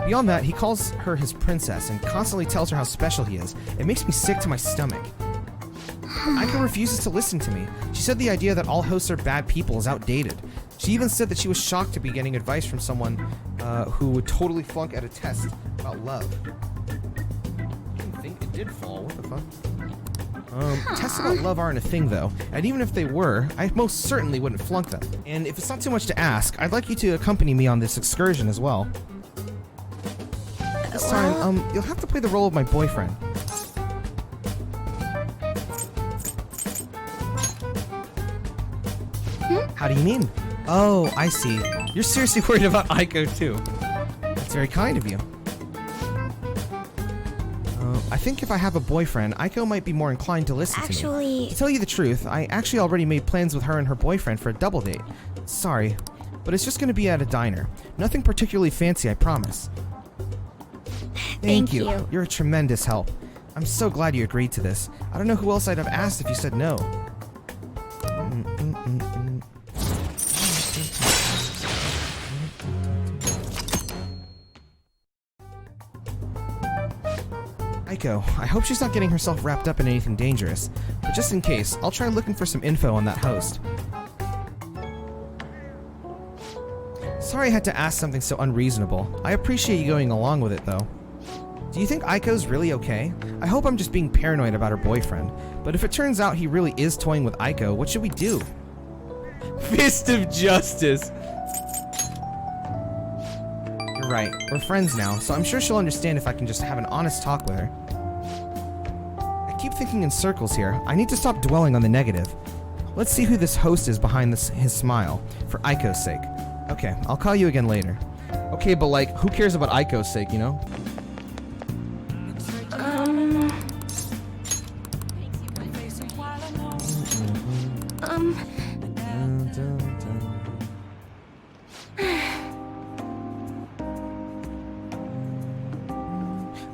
Beyond that, he calls her his princess and constantly tells her how special he is. It makes me sick to my stomach. Aiko refuses to listen to me. She said the idea that all hosts are bad people is outdated. She even said that she was shocked to be getting advice from someone who would totally flunk at a test about love. I didn't think it did fall. What the fuck? Tests about love aren't a thing, though. And even if they were, I most certainly wouldn't flunk them. And if it's not too much to ask, I'd like you to accompany me on this excursion as well. This time, you'll have to play the role of my boyfriend. How do you mean? Oh, I see. You're seriously worried about Aiko, too. That's very kind of you. I think if I have a boyfriend, Aiko might be more inclined to listen to me. To tell you the truth, I actually already made plans with her and her boyfriend for a double date. Sorry, but it's just gonna be at a diner. Nothing particularly fancy, I promise. Thank you. You're a tremendous help. I'm so glad you agreed to this. I don't know who else I'd have asked if you said no. Aiko, I hope she's not getting herself wrapped up in anything dangerous, but just in case, I'll try looking for some info on that host. Sorry I had to ask something so unreasonable. I appreciate you going along with it, though. Do you think Aiko's really okay? I hope I'm just being paranoid about her boyfriend, but if it turns out he really is toying with Aiko, what should we do? Fist of justice! You're right, we're friends now, so I'm sure she'll understand if I can just have an honest talk with her. I keep thinking in circles here. I need to stop dwelling on the negative. Let's see who this host is behind his smile, for Aiko's sake. Okay, I'll call you again later. Okay, but like, who cares about Aiko's sake, you know?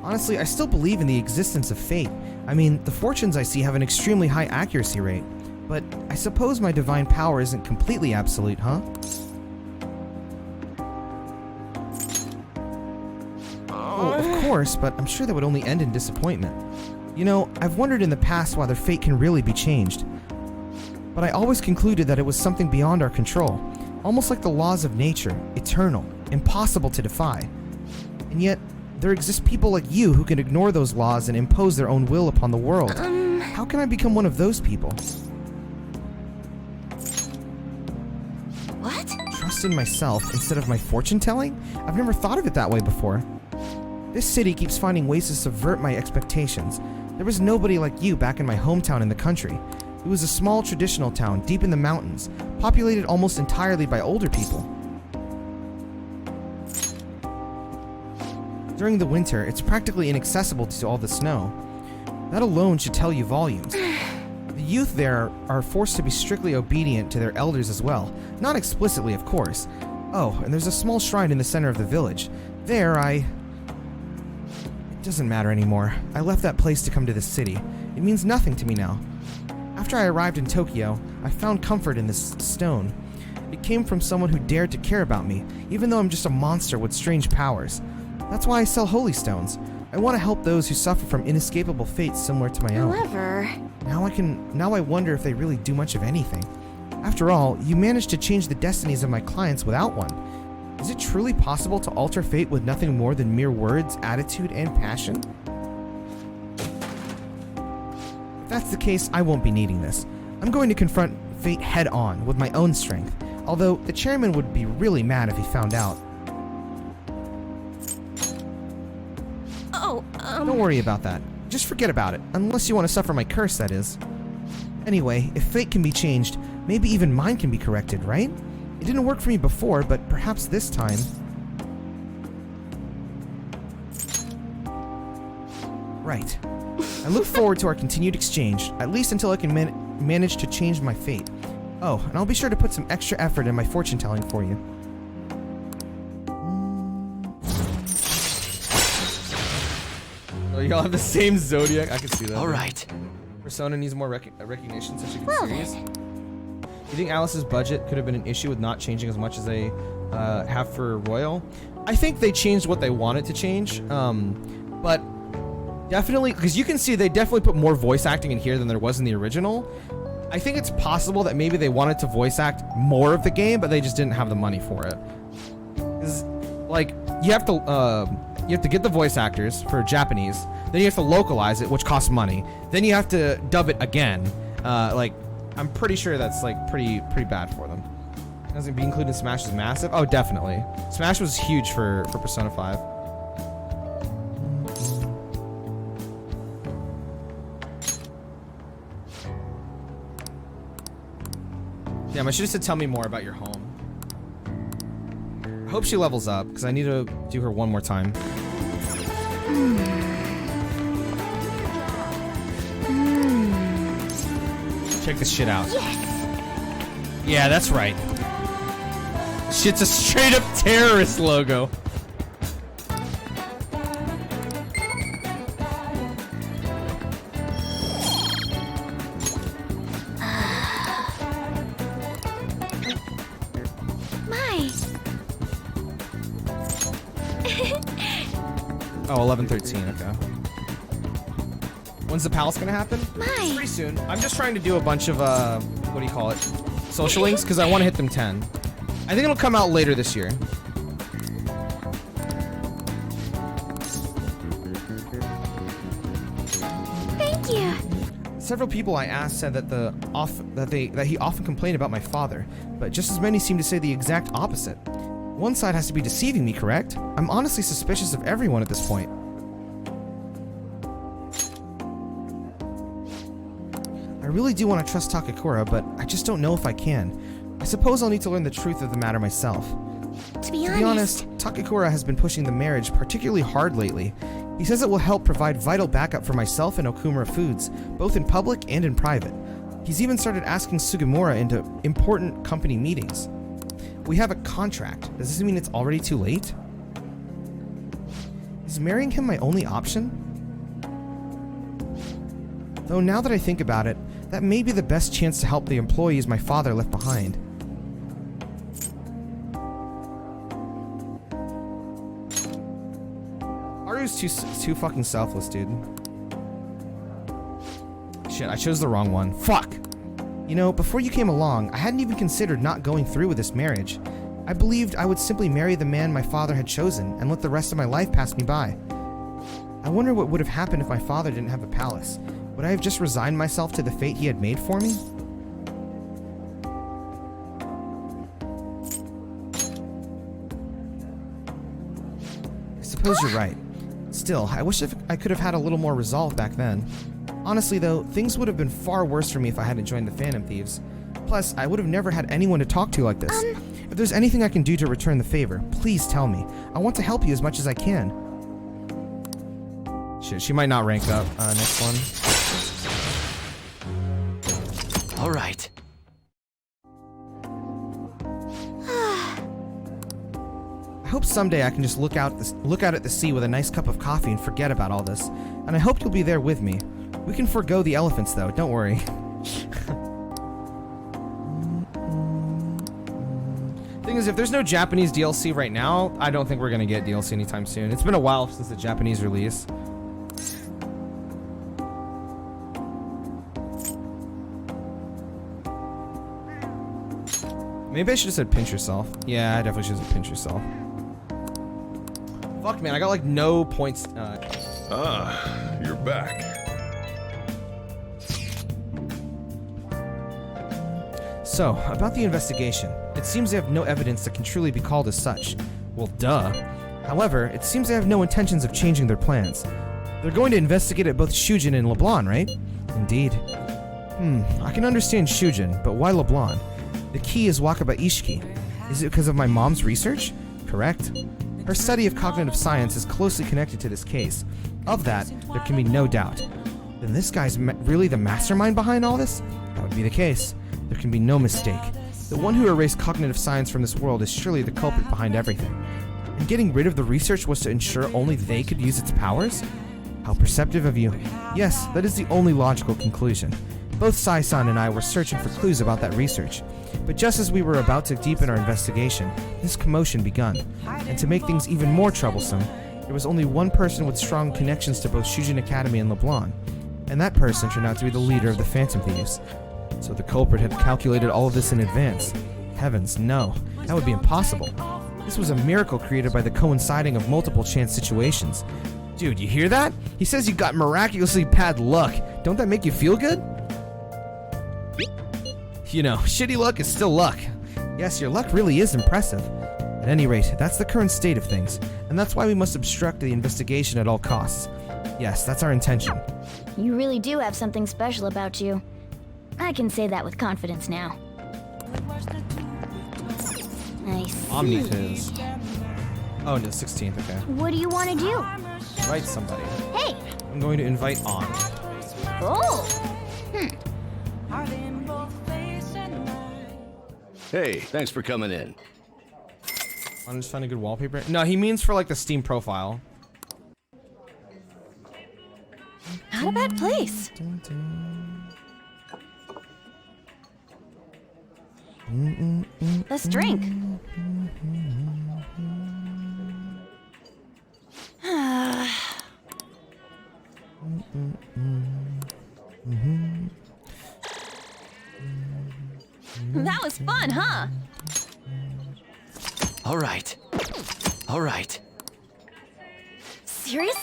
Honestly, I still believe in the existence of fate. I mean, the fortunes I see have an extremely high accuracy rate. But I suppose my divine power isn't completely absolute, huh? Oh, of course, but I'm sure that would only end in disappointment. You know, I've wondered in the past why their fate can really be changed. But I always concluded that it was something beyond our control, almost like the laws of nature, eternal, impossible to defy. And yet, there exist people like you who can ignore those laws and impose their own will upon the world. How can I become one of those people? What? Trust in myself instead of my fortune telling? I've never thought of it that way before. This city keeps finding ways to subvert my expectations. There was nobody like you back in my hometown in the country. It was a small traditional town deep in the mountains, populated almost entirely by older people. During the winter, it's practically inaccessible due to all the snow. That alone should tell you volumes. The youth there are forced to be strictly obedient to their elders as well. Not explicitly, of course. Oh, and there's a small shrine in the center of the village. There, It doesn't matter anymore. I left that place to come to this city. It means nothing to me now. After I arrived in Tokyo, I found comfort in this stone. It came from someone who dared to care about me, even though I'm just a monster with strange powers. That's why I sell holy stones. I want to help those who suffer from inescapable fates similar to my own. However... Now I wonder if they really do much of anything. After all, you managed to change the destinies of my clients without one. Is it truly possible to alter fate with nothing more than mere words, attitude, and passion? If that's the case, I won't be needing this. I'm going to confront fate head-on with my own strength, although the chairman would be really mad if he found out. Don't worry about that. Just forget about it, unless you want to suffer my curse, that is. Anyway, if fate can be changed, maybe even mine can be corrected, right? It didn't work for me before, but perhaps this time... Right. I look forward to our continued exchange, at least until I can manage to change my fate. Oh, and I'll be sure to put some extra effort in my fortune-telling for you. Oh, y'all have the same zodiac? I can see that. All right. Persona needs more recognition, such a good series. You think Alice's budget could have been an issue with not changing as much as they have for Royal? I think they changed what they wanted to change, but definitely, because you can see they definitely put more voice acting in here than there was in the original. I think it's possible that maybe they wanted to voice act more of the game, but they just didn't have the money for it. 'Cause, like, you have to get the voice actors for Japanese, then you have to localize it, which costs money. Then you have to dub it again. Like, I'm pretty sure that's like pretty bad for them. Doesn't be included in Smash is massive. Oh, definitely. Smash was huge for Persona 5. Damn, I should have said tell me more about your home. I hope she levels up, because I need to do her one more time. Check this shit out. Yes. Yeah, that's right. Shit's a straight up terrorist logo. Oh, 11/13, okay. When's the palace gonna happen? It's pretty soon. I'm just trying to do a bunch of, what do you call it? Social links, because I want to hit them 10. I think it'll come out later this year. Thank you. Several people I asked said that he often complained about my father, but just as many seem to say the exact opposite. One side has to be deceiving me, correct? I'm honestly suspicious of everyone at this point. I really do want to trust Takakura, but I just don't know if I can. I suppose I'll need to learn the truth of the matter myself. To be honest, Takakura has been pushing the marriage particularly hard lately. He says it will help provide vital backup for myself and Okumura Foods, both in public and in private. He's even started asking Sugimura into important company meetings. We have a contract. Does this mean it's already too late? Is marrying him my only option? Though now that I think about it, that may be the best chance to help the employees my father left behind. Haru's too fucking selfless, dude. Shit, I chose the wrong one. Fuck! You know, before you came along, I hadn't even considered not going through with this marriage. I believed I would simply marry the man my father had chosen and let the rest of my life pass me by. I wonder what would have happened if my father didn't have a palace. Would I have just resigned myself to the fate he had made for me? I suppose you're right. Still, I wish I could have had a little more resolve back then. Honestly though, things would have been far worse for me if I hadn't joined the Phantom Thieves. Plus, I would have never had anyone to talk to like this. If there's anything I can do to return the favor, please tell me. I want to help you as much as I can. Shit, she might not rank up. Next one. All right. I hope someday I can just look out at the sea with a nice cup of coffee and forget about all this. And I hope you'll be there with me. We can forego the elephants though, don't worry. Thing is, if there's no Japanese DLC right now, I don't think we're gonna get DLC anytime soon. It's been a while since the Japanese release. Maybe I should have said pinch yourself. Yeah, I definitely should have said pinch yourself. Fuck, man, I got like no points. You're back. So, about the investigation. It seems they have no evidence that can truly be called as such. Well, duh. However, it seems they have no intentions of changing their plans. They're going to investigate at both Shujin and LeBlanc, right? Indeed. I can understand Shujin, but why LeBlanc? The key is Wakaba Ishiki. Is it because of my mom's research? Correct. Her study of cognitive science is closely connected to this case. Of that, there can be no doubt. Then this guy's really the mastermind behind all this? That would be the case. There can be no mistake. The one who erased cognitive science from this world is surely the culprit behind everything. And getting rid of the research was to ensure only they could use its powers? How perceptive of you. Yes, that is the only logical conclusion. Both Sai-san and I were searching for clues about that research. But just as we were about to deepen our investigation, this commotion begun. And to make things even more troublesome, there was only one person with strong connections to both Shujin Academy and LeBlanc. And that person turned out to be the leader of the Phantom Thieves. So the culprit had calculated all of this in advance. Heavens, no. That would be impossible. This was a miracle created by the coinciding of multiple chance situations. Dude, you hear that? He says you got miraculously bad luck. Don't that make you feel good? You know, shitty luck is still luck. Yes, your luck really is impressive. At any rate, that's the current state of things, and that's why we must obstruct the investigation at all costs. Yes, that's our intention. You really do have something special about you. I can say that with confidence now. Nice. Omnitiz. Oh, no, 16th, okay. What do you want to do? Invite somebody. Hey! I'm going to invite On. Oh! Hey, thanks for coming in. Want to just find a good wallpaper? No, he means for like the Steam profile. Not a bad place. Let's drink. That was fun, huh? All right. All right. Seriously?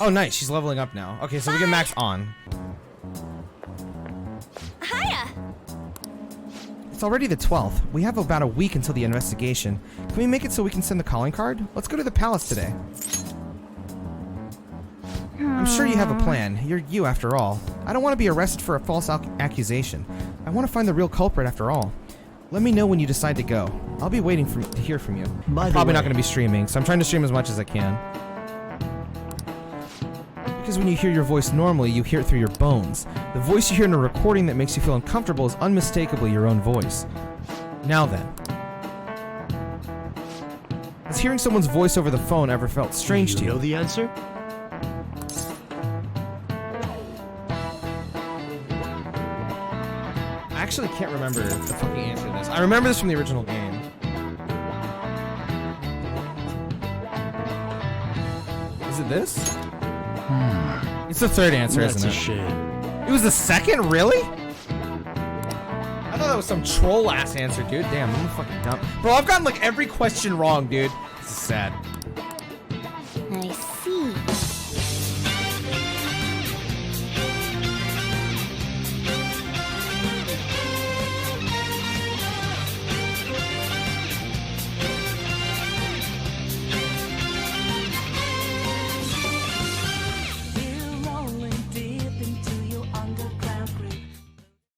Oh, nice. She's leveling up now. Okay, so we get Max On. Hiya! It's already the 12th. We have about a week until the investigation. Can we make it so we can send the calling card? Let's go to the palace today. I'm sure you have a plan. You're you after all. I don't want to be arrested for a false accusation. I want to find the real culprit after all. Let me know when you decide to go. I'll be waiting to hear from you. I'm probably not going to be streaming, so I'm trying to stream as much as I can. Because when you hear your voice normally, you hear it through your bones. The voice you hear in a recording that makes you feel uncomfortable is unmistakably your own voice. Now then. Has hearing someone's voice over the phone ever felt strange to you? Know the answer? I actually can't remember the fucking answer to this. I remember this from the original game. this? It's the third answer, That's isn't a it? shame. It was the second? Really? I thought that was some troll ass answer, dude. Damn, I'm fucking dumb. Bro, I've gotten like every question wrong, dude. This is sad.